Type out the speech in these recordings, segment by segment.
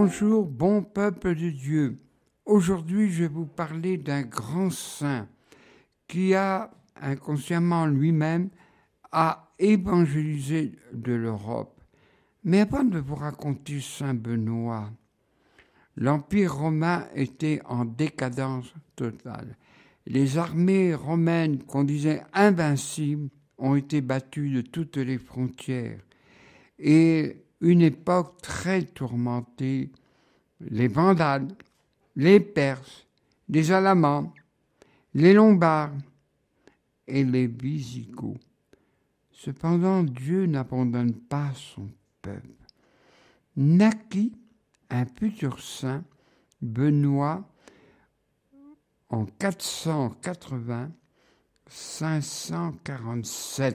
Bonjour, bon peuple de Dieu. Aujourd'hui, je vais vous parler d'un grand saint qui a, inconsciemment lui-même, a évangélisé de l'Europe. Mais avant de vous raconter Saint Benoît, l'Empire romain était en décadence totale. Les armées romaines qu'on disait invincibles ont été battues de toutes les frontières. Et une époque très tourmentée, les Vandales, les Perses, les Alamans, les Lombards et les Visigoths. Cependant, Dieu n'abandonne pas son peuple. Naquit un futur saint, Benoît, en 480-547.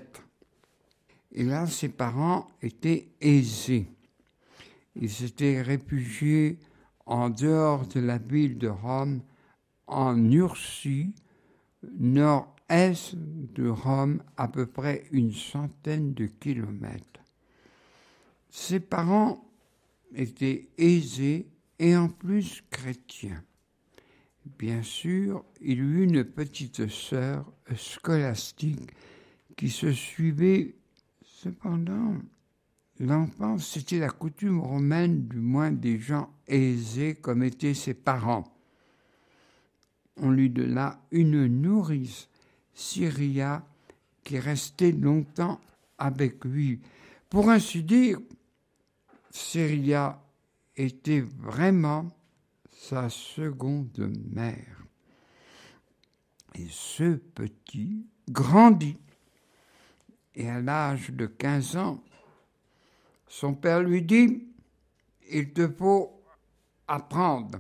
Et là, ses parents étaient aisés. Ils s'étaient réfugiés en dehors de la ville de Rome, en Ursie, nord-est de Rome, à peu près 100 de kilomètres. Ses parents étaient aisés et en plus chrétiens. Bien sûr, il eut une petite sœur scolastique qui se suivait. Cependant, l'enfance, c'était la coutume romaine, du moins des gens aisés comme étaient ses parents. On lui donna une nourrice, Syria, qui restait longtemps avec lui. Pour ainsi dire, Syria était vraiment sa seconde mère. Et ce petit grandit. Et à l'âge de 15 ans, son père lui dit « Il te faut apprendre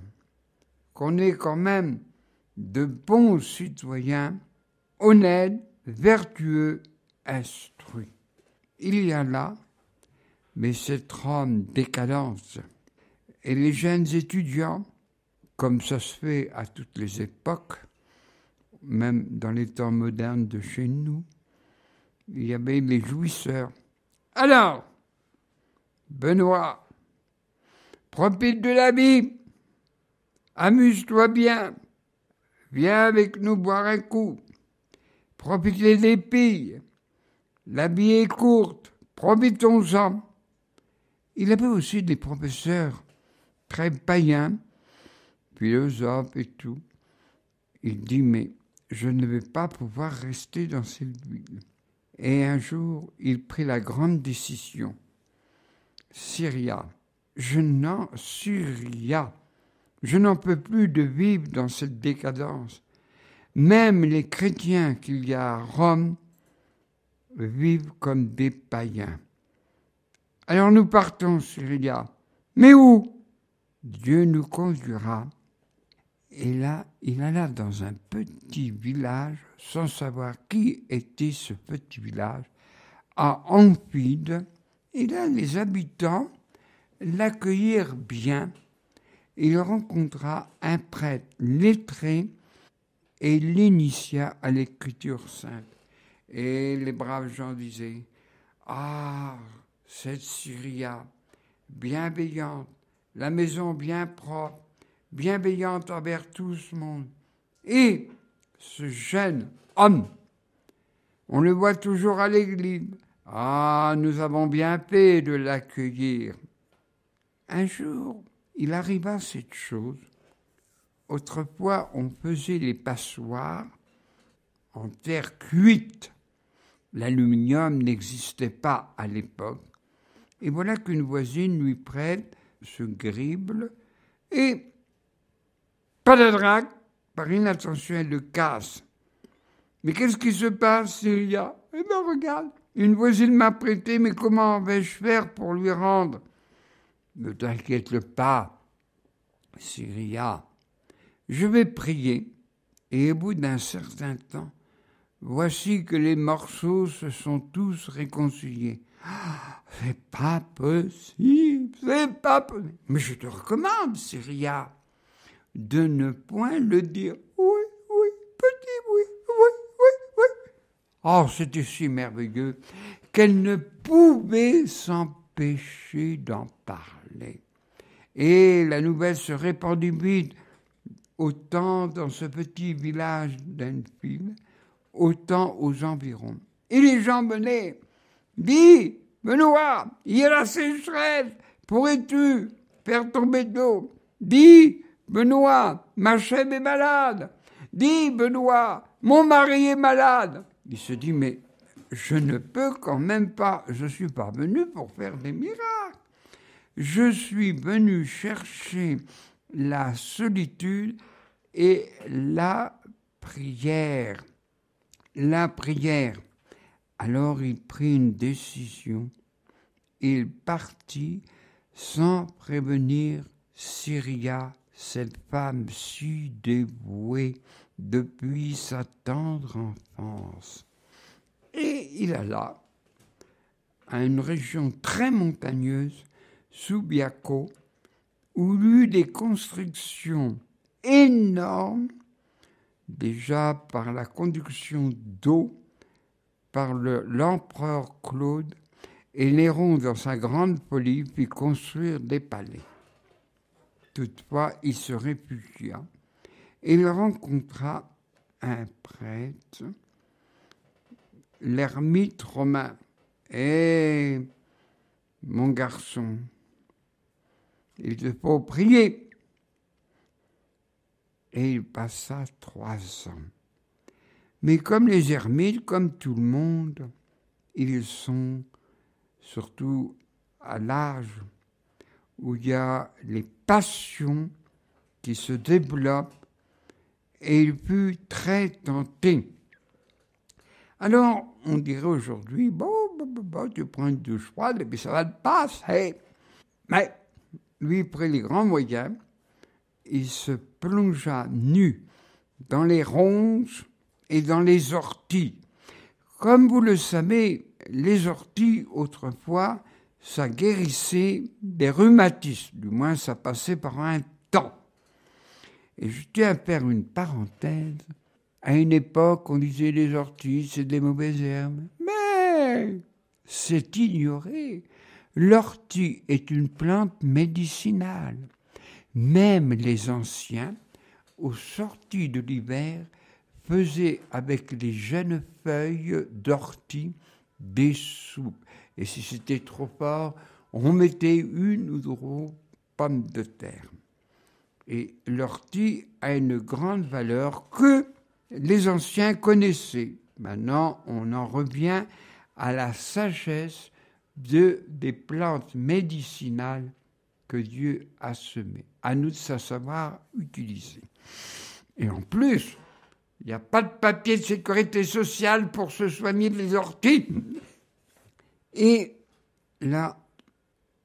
qu'on est quand même de bons citoyens, honnêtes, vertueux, instruits. » Il y a là, mais cette Rome décadence, et les jeunes étudiants, comme ça se fait à toutes les époques, même dans les temps modernes de chez nous, il y avait les jouisseurs. Alors, Benoît, profite de la vie, amuse-toi bien, viens avec nous boire un coup, profitez des filles, la vie est courte, profitons-en. Il avait aussi des professeurs très païens, philosophes et tout. Il dit, mais je ne vais pas pouvoir rester dans cette ville. Et un jour, il prit la grande décision. Syria, je n'en peux plus de vivre dans cette décadence. Même les chrétiens qu'il y a à Rome vivent comme des païens. Alors nous partons, Syria. Mais où? Dieu nous conduira. Et là, il alla dans un petit village, sans savoir qui était ce petit village, à Amphide. Et là, les habitants l'accueillirent bien. Il rencontra un prêtre lettré et l'initia à l'écriture sainte. Et les braves gens disaient, « Ah, cette Syria, bienveillante, la maison bien propre, bienveillante envers tout ce monde. Et ce jeune homme, on le voit toujours à l'église. Ah, nous avons bien fait de l'accueillir. » Un jour, il arriva cette chose. Autrefois, on faisait les passoires en terre cuite. L'aluminium n'existait pas à l'époque. Et voilà qu'une voisine lui prête ce grible et padadrac, par inattention, elle le casse. Mais qu'est-ce qui se passe, Syria? Eh bien, regarde, une voisine m'a prêté, mais comment vais-je faire pour lui rendre? Ne t'inquiète pas, Syria. Je vais prier, et au bout d'un certain temps, voici que les morceaux se sont tous réconciliés. Ah, c'est pas possible, c'est pas possible. Mais je te recommande, Syria, de ne point le dire. Oui, oui, petit, oui, oui, oui, oui. Oh, c'était si merveilleux qu'elle ne pouvait s'empêcher d'en parler. Et la nouvelle se répandit vite, autant dans ce petit village d'Enfield, autant aux environs. Et les gens venaient. Dis, Benoît, il y a la sécheresse, pourrais-tu faire tomber de l'eau? Dis, Benoît, ma chèvre est malade. Dis, Benoît, mon mari est malade. Il se dit, mais je ne peux quand même pas, je ne suis pas venu pour faire des miracles. Je suis venu chercher la solitude et la prière. La prière. Alors il prit une décision. Il partit sans prévenir Syria, cette femme si dévouée depuis sa tendre enfance. Et il alla à une région très montagneuse, Subiaco, où il eut des constructions énormes, déjà par la conduction d'eau, par l'empereur Claude, et Néron, dans sa grande folie, fit construire des palais. Toutefois, il se réfugia et il rencontra un prêtre, l'ermite romain. Eh, mon garçon, il te faut prier. Et il passa 3 ans. Mais comme les ermites, comme tout le monde, ils sont surtout à l'âge où il y a les passions qui se développent, et il fut très tenté. Alors, on dirait aujourd'hui, bon, tu prends une douche froide et puis ça va te passer. Mais lui, prit les grands moyens, il se plongea nu dans les ronces et dans les orties. Comme vous le savez, les orties, autrefois, ça guérissait des rhumatismes. Du moins, ça passait par un temps. Et je tiens à faire une parenthèse. À une époque, on disait les orties, c'est des mauvaises herbes. Mais c'est ignoré. L'ortie est une plante médicinale. Même les anciens, aux sorties de l'hiver, faisaient avec les jeunes feuilles d'ortie des soupes. Et si c'était trop fort, on mettait 1 ou 2 pommes de terre. Et l'ortie a une grande valeur que les anciens connaissaient. Maintenant, on en revient à la sagesse des plantes médicinales que Dieu a semées. À nous de savoir utiliser. Et en plus, il n'y a pas de papier de sécurité sociale pour se soigner des orties. Et là,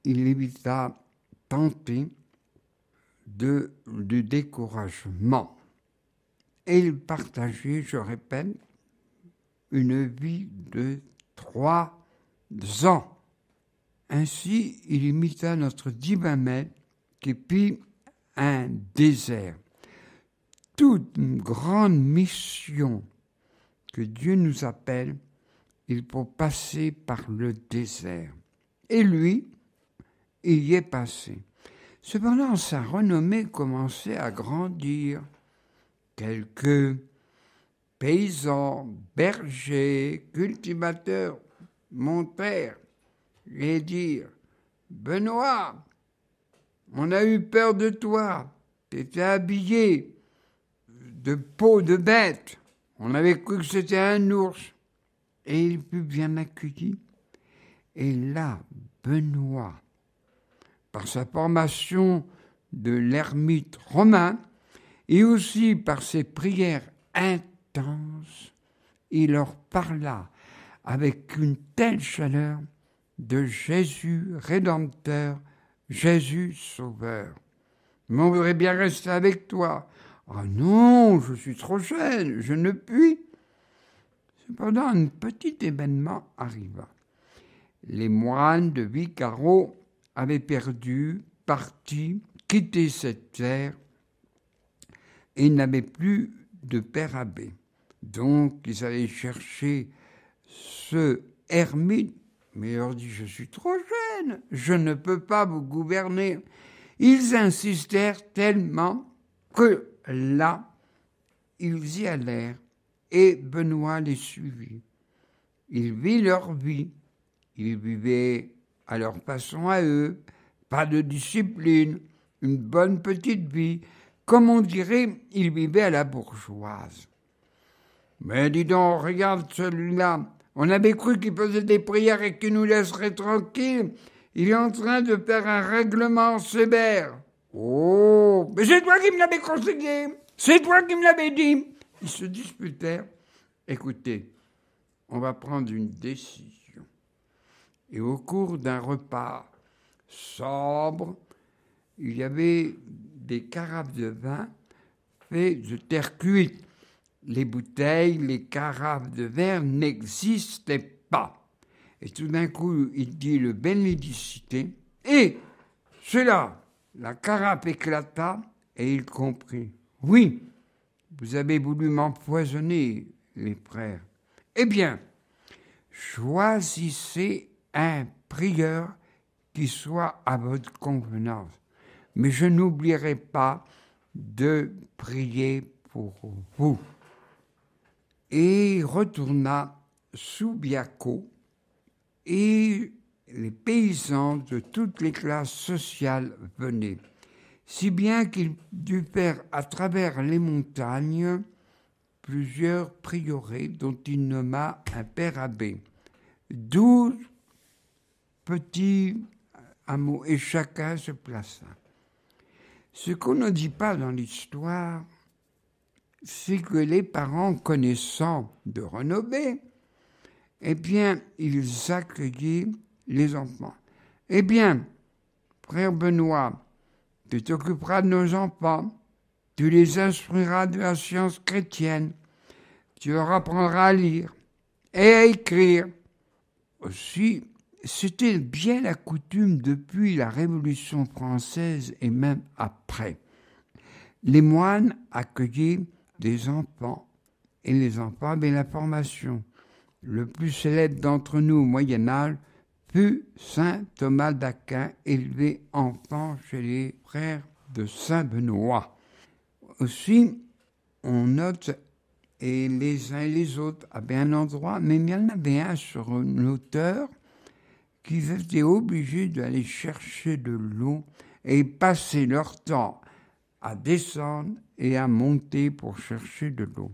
il évita tenté du découragement. Et il partageait, je répète, une vie de 3 ans. Ainsi, il imita notre divin maître qui fit un désert. Toute une grande mission que Dieu nous appelle, il faut passer par le désert. Et lui, il y est passé. Cependant, sa renommée commençait à grandir. Quelques paysans, bergers, cultivateurs montèrent et dirent « Benoît, on a eu peur de toi, tu étais habillé de peau de bête, on avait cru que c'était un ours. » Et il fut bien accueilli. Et là, Benoît, par sa formation de l'ermite romain, et aussi par ses prières intenses, il leur parla avec une telle chaleur de Jésus Rédempteur, Jésus Sauveur. Mais on voudrait bien rester avec toi. Ah non, je suis trop jeune, je ne puis. Cependant, un petit événement arriva. Les moines de Vicaro avaient parti, quitté cette terre et n'avaient plus de père abbé. Donc, ils allaient chercher ce ermite, mais il leur dit « Je suis trop jeune, je ne peux pas vous gouverner. » Ils insistèrent tellement que là, ils y allèrent et Benoît les suivit. Il vit leur vie. Ils vivaient à leur façon à eux, pas de discipline, une bonne petite vie. Comme on dirait, ils vivaient à la bourgeoise. Mais dis donc, regarde celui-là. On avait cru qu'il faisait des prières et qu'il nous laisserait tranquilles. Il est en train de faire un règlement sévère. Oh, mais c'est toi qui me l'avais conseillé. C'est toi qui me l'avais dit. Ils se disputèrent. Écoutez, on va prendre une décision. Et au cours d'un repas sobre, il y avait des carafes de vin faites de terre cuite. Les bouteilles, les carafes de verre n'existaient pas. Et tout d'un coup, il dit le bénédicité. Et c'est là, la carafe éclata et il comprit. Oui, vous avez voulu m'empoisonner, les frères. Eh bien, choisissez un prieur qui soit à votre convenance. Mais je n'oublierai pas de prier pour vous. Et il retourna sous Biaco et les paysans de toutes les classes sociales venaient, si bien qu'il dut faire à travers les montagnes plusieurs prieurés dont il nomma un père abbé. 12 petits hameaux et chacun se plaça. Ce qu'on ne dit pas dans l'histoire, c'est que les parents connaissant de renommée, eh bien, ils accueillaient les enfants. Eh bien, frère Benoît, tu t'occuperas de nos enfants, tu les instruiras de la science chrétienne, tu leur apprendras à lire et à écrire. Aussi, c'était bien la coutume depuis la Révolution française et même après. Les moines accueillaient des enfants et les enfants avaient la formation. Le plus célèbre d'entre nous au Moyen-Âge fut saint Thomas d'Aquin, élevé enfant chez les frères de saint Benoît. Aussi, on note, et les uns et les autres avaient un endroit, mais il y en avait un sur une hauteur qu'ils étaient obligés d'aller chercher de l'eau et passer leur temps à descendre et à monter pour chercher de l'eau.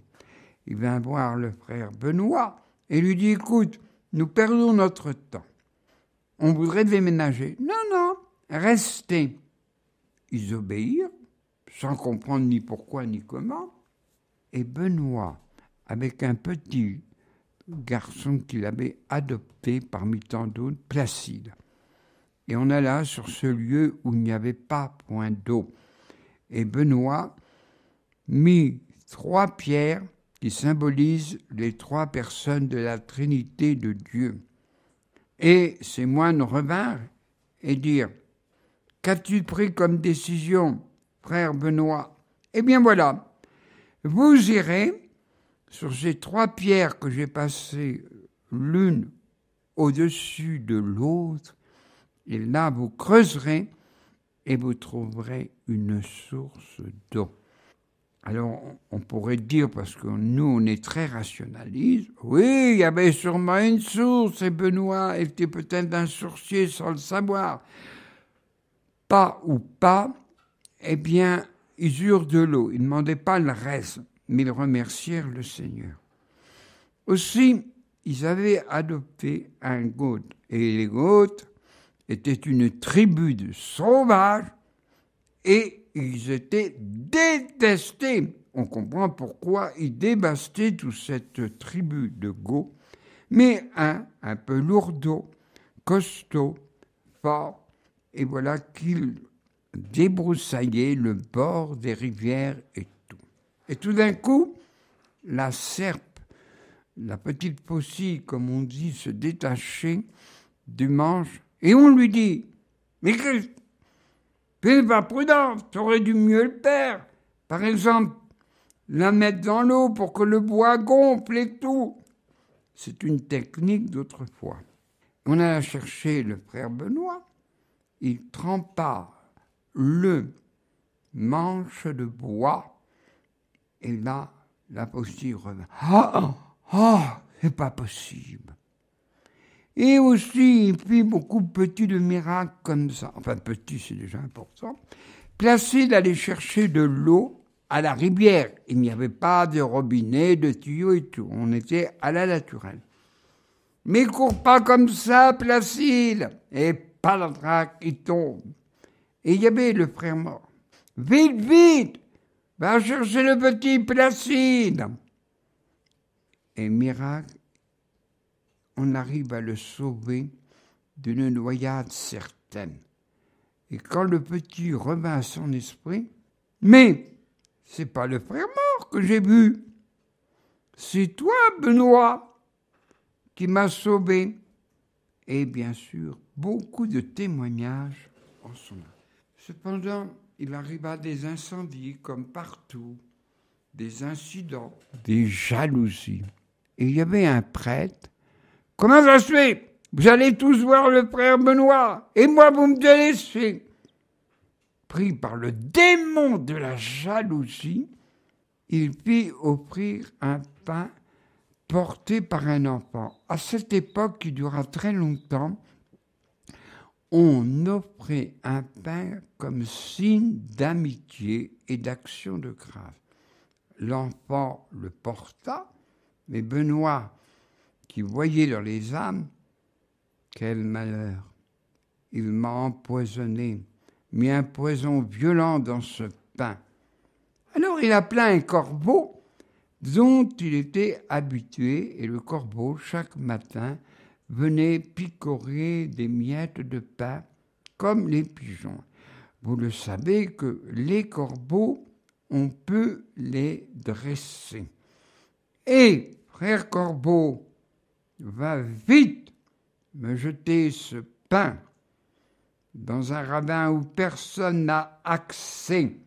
Il vint voir le frère Benoît et lui dit « Écoute, nous perdons notre temps. On voudrait déménager. »« Non, non, restez. » Ils obéirent, sans comprendre ni pourquoi ni comment. Et Benoît, avec un petit garçon qu'il avait adopté parmi tant d'autres, Placide. Et on alla sur ce lieu où il n'y avait pas point d'eau. Et Benoît mit 3 pierres qui symbolisent les 3 personnes de la Trinité de Dieu. Et ces moines revinrent et dirent « Qu'as-tu pris comme décision, frère Benoît ?» Eh bien voilà, vous irez sur ces 3 pierres que j'ai passées l'une au-dessus de l'autre, et là vous creuserez et vous trouverez une source d'eau. Alors, on pourrait dire, parce que nous, on est très rationalistes, oui, il y avait sûrement une source, et Benoît était peut-être un sourcier sans le savoir. Pas ou pas, eh bien, ils eurent de l'eau. Ils ne demandaient pas le reste, mais ils remercièrent le Seigneur. Aussi, ils avaient adopté un Goth, et les Goths étaient une tribu de sauvages, et ils étaient détestés. On comprend pourquoi ils dévastaient toute cette tribu de Goths, mais un peu lourdeau, costaud, fort, et voilà qu'ils débroussaillait le bord des rivières et tout. Et tout d'un coup, la serpe, la petite faucille, comme on dit, se détachait du manche, et on lui dit « Mais Christ, tu n'es pas prudent, tu aurais dû mieux le faire. Par exemple, la mettre dans l'eau pour que le bois gonfle et tout. » C'est une technique d'autrefois. On alla chercher le frère Benoît, il trempa le manche de bois. Et là, la postille revint. C'est pas possible. Et aussi, il fit beaucoup de miracles comme ça. Enfin, petit, c'est déjà important. Placide allait chercher de l'eau à la rivière. Il n'y avait pas de robinet, de tuyau et tout. On était à la naturelle. Mais cours pas comme ça, Placide. Et palatrac, il tombe. Et il y avait le frère mort. Vite, vite, va chercher le petit Placide. Et miracle, on arrive à le sauver d'une noyade certaine. Et quand le petit revint à son esprit, mais c'est pas le frère mort que j'ai vu, c'est toi, Benoît, qui m'as sauvé. Et bien sûr, beaucoup de témoignages en son âme. Cependant, il arriva des incendies comme partout, des incidents, des jalousies. Et il y avait un prêtre. Comment ça se fait? Vous allez tous voir le frère Benoît, et moi vous me délaissez. Pris par le démon de la jalousie, il fit offrir un pain porté par un enfant. À cette époque, qui dura très longtemps, on offrait un pain comme signe d'amitié et d'action de grâce. L'enfant le porta, mais Benoît, qui voyait dans les âmes, quel malheur, il m'a empoisonné, mis un poison violent dans ce pain. Alors il appela un corbeau dont il était habitué, et le corbeau, chaque matin, venait picorer des miettes de pain comme les pigeons. Vous le savez que les corbeaux, on peut les dresser. Et, frère corbeau, va vite me jeter ce pain dans un ravin où personne n'a accès.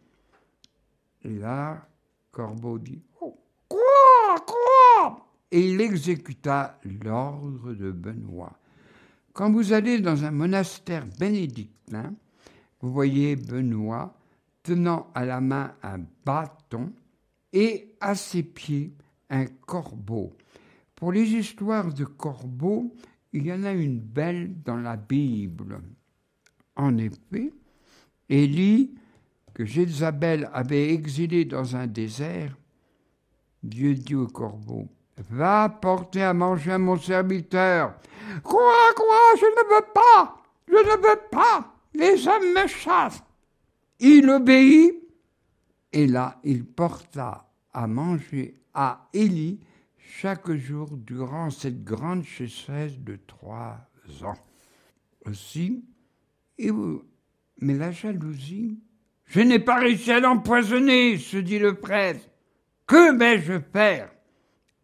Et là, Corbeau dit « Oh, quoi ?» Et il exécuta l'ordre de Benoît. Quand vous allez dans un monastère bénédictin, vous voyez Benoît tenant à la main un bâton et à ses pieds un corbeau. Pour les histoires de corbeaux, il y en a une belle dans la Bible. En effet, Élie, que Jézabel avait exilé dans un désert, Dieu dit au corbeau, « Va porter à manger à mon serviteur. »« Quoi, je ne veux pas, les hommes me chassent. » Il obéit, et là, il porta à manger à Élie chaque jour durant cette grande sécheresse de 3 ans. Aussi, mais la jalousie, je n'ai pas réussi à l'empoisonner, se dit le prêtre. Que vais-je faire?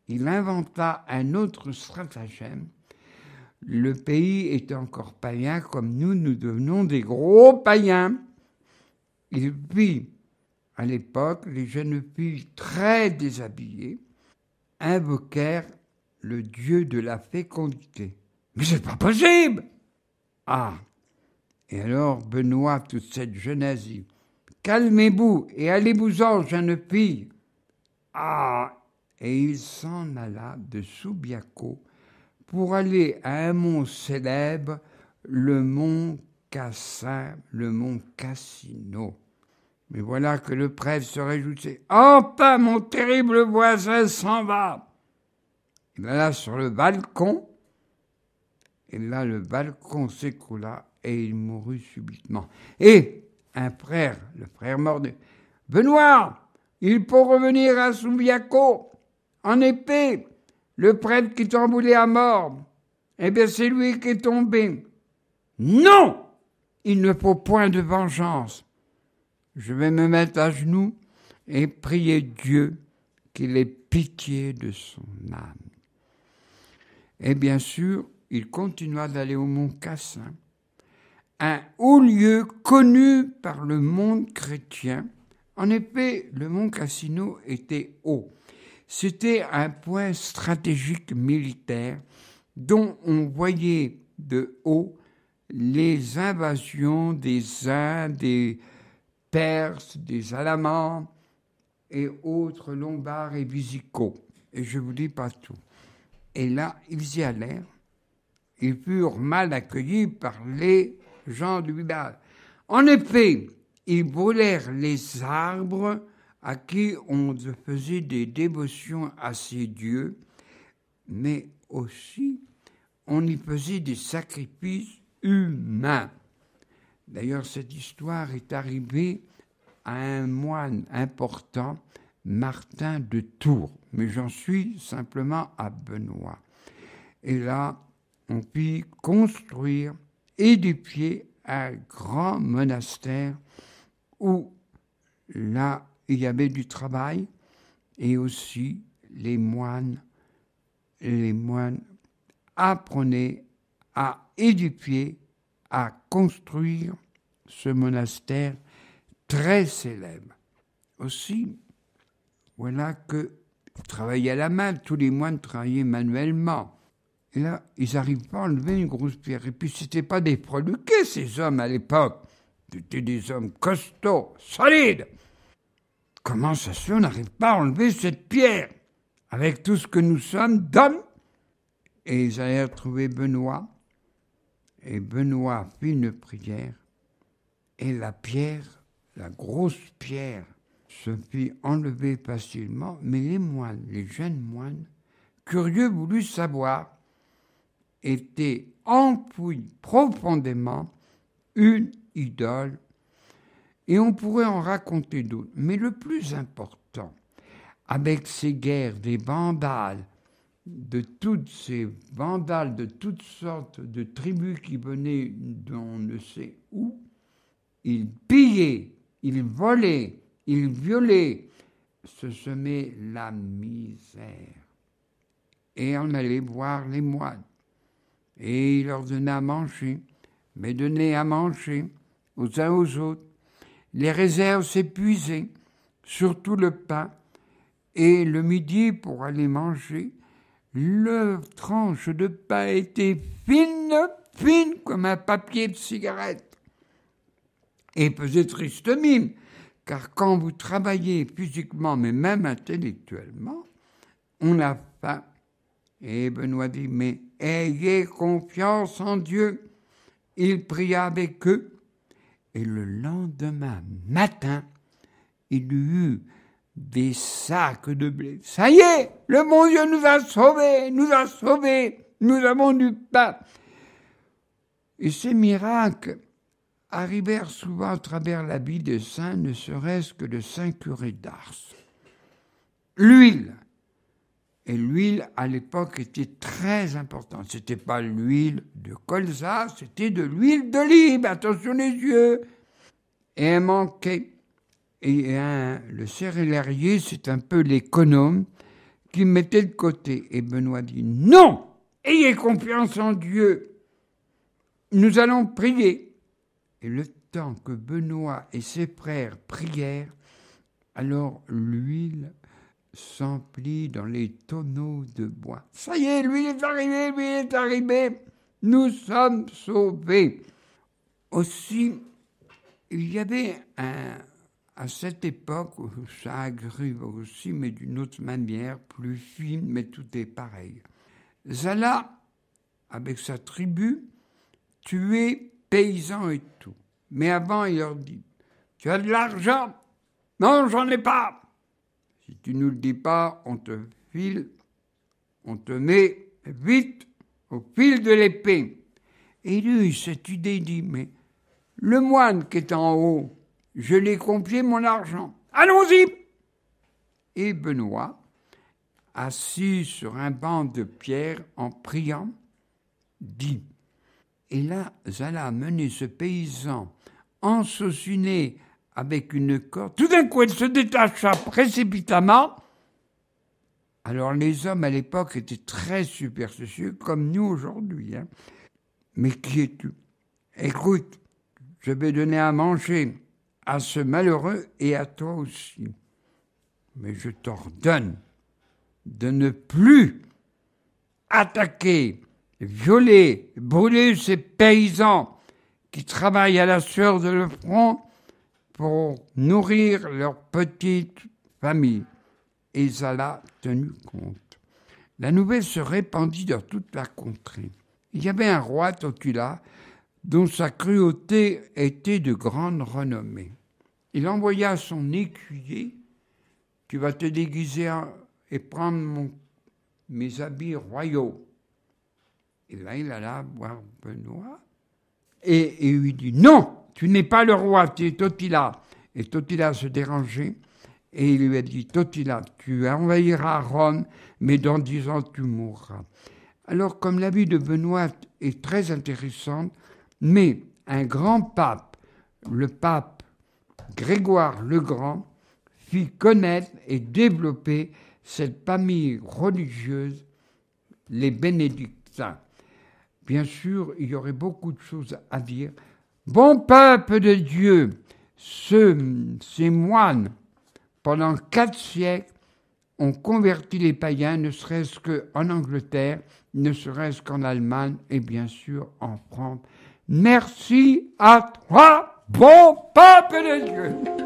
Il inventa un autre stratagème. Le pays était encore païen, comme nous devenons des gros païens. Il vit, à l'époque, les jeunes filles très déshabillées invoquèrent le dieu de la fécondité. Mais c'est pas possible! Ah! Et alors Benoît, toute cette jeunesse, dit, calmez-vous et allez-vous-en, jeune fille. Ah! Et il s'en alla de Subiaco pour aller à un mont célèbre, le mont Cassin, le mont Cassino. Mais voilà que le prêtre se réjouissait. « Enfin, mon terrible voisin s'en va !» Il alla sur le balcon, et là, le balcon s'écroula, et il mourut subitement. Et un frère, le frère mort, dit « Benoît, il faut revenir à Subiaco. En effet, le prêtre qui t'emboulait à mort, eh bien, c'est lui qui est tombé. Non, il ne faut point de vengeance. Je vais me mettre à genoux et prier Dieu qu'il ait pitié de son âme. » Et bien sûr, il continua d'aller au mont Cassin, un haut lieu connu par le monde chrétien. En effet, le mont Cassino était haut. C'était un point stratégique militaire dont on voyait de haut les invasions des Huns, des Perses, des Alamans et autres Lombards et Visigoths. Et je ne vous dis pas tout. Et là, ils y allèrent. Ils furent mal accueillis par les gens du village. En effet, ils brûlèrent les arbres à qui on faisait des dévotions à ces dieux, mais aussi on y faisait des sacrifices humains. D'ailleurs, cette histoire est arrivée à un moine important, Martin de Tours, mais j'en suis simplement à Benoît. Et là, on fit construire, édifier un grand monastère où là, il y avait du travail et aussi les moines apprenaient à édifier, à construire ce monastère très célèbre. Aussi, voilà que travaillaient à la main, tous les moines travaillaient manuellement. Et là, ils n'arrivent pas à enlever une grosse pierre. Et puis, ce n'étaient pas des freluquets, ces hommes, à l'époque. C'était des hommes costauds, solides. Comment ça se fait, on n'arrive pas à enlever cette pierre avec tout ce que nous sommes d'hommes? Et ils allèrent trouver Benoît. Et Benoît fit une prière. Et la pierre, la grosse pierre, se fit enlever facilement. Mais les moines, les jeunes moines, curieux voulurent savoir, était enfouie profondément une idole. Et on pourrait en raconter d'autres. Mais le plus important, avec ces guerres des vandales, de toutes sortes de tribus qui venaient d'on ne sait où, ils pillaient, ils volaient, ils violaient, se semait la misère. Et on allait voir les moines. Et il leur donnait à manger, mais donnait à manger aux uns aux autres. Les réserves s'épuisaient, surtout le pain, et le midi, pour aller manger, le tranche de pain était fine comme un papier de cigarette. Et faisait triste mine, car quand vous travaillez physiquement, mais même intellectuellement, on a faim. Et Benoît dit, mais ayez confiance en Dieu. Il pria avec eux. Et le lendemain matin, il eut des sacs de blé. Ça y est, le bon Dieu nous a sauvés, nous avons du pain. Et ces miracles arrivèrent souvent à travers la vie des saints, ne serait-ce que le saint curé d'Ars. L'huile. Et l'huile, à l'époque, était très importante. Ce n'était pas l'huile de colza, c'était de l'huile d'olive. Attention les yeux. Et elle manquait. Et le céréalier, c'est un peu l'économe qui mettait de côté. Et Benoît dit, non, ayez confiance en Dieu. Nous allons prier. Et le temps que Benoît et ses frères prièrent, alors l'huile s'emplit dans les tonneaux de bois. Ça y est, l'huile est arrivée, nous sommes sauvés. Aussi, il y avait à cette époque, où ça arrive aussi, mais d'une autre manière, plus fine, mais tout est pareil. Zala, avec sa tribu, tuait paysans et tout. Mais avant, il leur dit, tu as de l'argent? Non, j'en ai pas. Si tu nous le dis pas, on te met vite au fil de l'épée. Et lui, cette idée, dit, mais le moine qui est en haut, je lui ai confié mon argent. Allons-y! Et Benoît, assis sur un banc de pierre en priant, dit, et là, Zala a mené ce paysan ensauciné avec une corde. Tout d'un coup, elle se détacha précipitamment. Alors, les hommes à l'époque étaient très superstitieux, comme nous aujourd'hui. Hein. Mais qui es-tu? Écoute, je vais donner à manger à ce malheureux et à toi aussi. Mais je t'ordonne de ne plus attaquer, violer, brûler ces paysans qui travaillent à la sueur de leur front, pour nourrir leur petite famille. Et ça l'a tenu compte. La nouvelle se répandit dans toute la contrée. Il y avait un roi, Totila, dont sa cruauté était de grande renommée. Il envoya son écuyer, « Tu vas te déguiser et prendre mes habits royaux. » Et là, il alla voir Benoît et il lui dit « Non, tu n'es pas le roi, tu es Totila. » Et Totila se dérangeait. Et il lui a dit, Totila, tu envahiras Rome, mais dans 10 ans, tu mourras. Alors, comme la vie de Benoît est très intéressante, mais un grand pape, le pape Grégoire le Grand, fit connaître et développer cette famille religieuse, les bénédictins. Bien sûr, il y aurait beaucoup de choses à dire. Bon peuple de Dieu, ces moines, pendant 4 siècles, ont converti les païens, ne serait-ce qu'en Angleterre, ne serait-ce qu'en Allemagne et bien sûr en France. Merci à toi, bon peuple de Dieu.